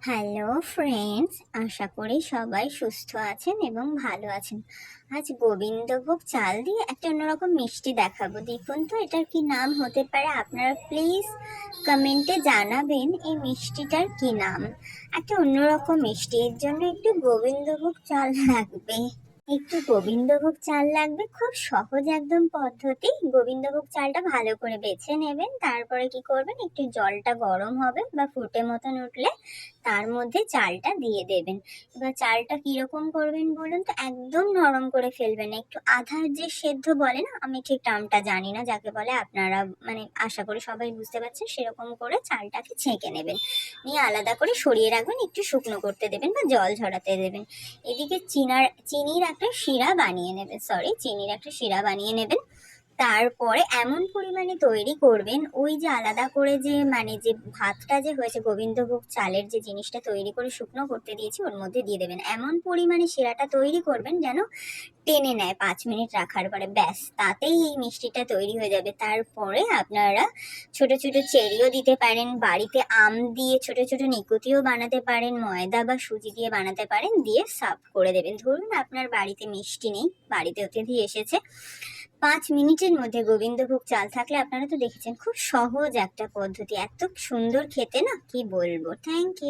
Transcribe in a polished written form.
Hello friends, আশা করি সবাই সুস্থ আছেন এবং ভালো আছেন। আজ গোবিন্দভোগ চাল দিয়ে একটা অন্যরকম মিষ্টি দেখাবো। দেখুন তো এটার কি নাম হতে পারে, আপনারা প্লিজ কমেন্টে জানাবেন এই মিষ্টিটার কি নাম। একটা অন্যরকম মিষ্টি, এর জন্য একটু গোবিন্দভোগ চাল লাগবে। খুব সহজ একদম পদ্ধতি। গোবিন্দভোগ চালটা ভালো করে বেছে নেবেন, তারপরে কি করবেন, একটু জলটা গরম হবে বা ফুটে মতন উঠলে তার মধ্যে চালটা দিয়ে দেবেন। এবার চালটা কিরকম করবেন বলুন তো, একদম নরম করে ফেলবেন না, একটু আধার যে সেদ্ধ বলে না, আমি ঠিক টার্মটা জানি না যাকে বলে, আপনারা মানে আশা করি সবাই বুঝতে পারছেন, সেরকম করে চালটাকে ছেঁকে নেবেন, নিয়ে আলাদা করে সরিয়ে রাখবেন, একটু শুকনো করতে দেবেন বা জল ঝরাতে দেবেন। এদিকে চিনির একটা শিরা বানিয়ে নেবেন। তারপরে এমন পরিমাণে তৈরি করবেন, ওই যে আলাদা করে যে মানে যে ভাতটা যে হয়েছে, গোবিন্দভোগ চালের যে জিনিসটা তৈরি করে শুকনো করতে দিয়েছি ওর মধ্যে দিয়ে দেবেন। এমন পরিমাণে শিরাটা তৈরি করবেন যেন টেনে নেয় 5 মিনিট রাখার পরে, ব্যাস তাতেই এই মিষ্টিটা তৈরি হয়ে যাবে। তারপরে আপনারা ছোট ছোট চেরিও দিতে পারেন, বাড়িতে আম দিয়ে ছোট ছোট নিকুতিও বানাতে পারেন, ময়দা বা সুজি দিয়ে বানাতে পারেন, দিয়ে সার্ভ করে দেবেন। ধরুন আপনার বাড়িতে মিষ্টি নেই, বাড়িতে অতিথি এসেছে, 5 মিনিটের মধ্যে গোবিন্দভোগ চাল থাকলে, আপনারা তো দেখেছেন খুব সহজ একটা পদ্ধতি, এত সুন্দর খেতে না কি বলবো। Thank you.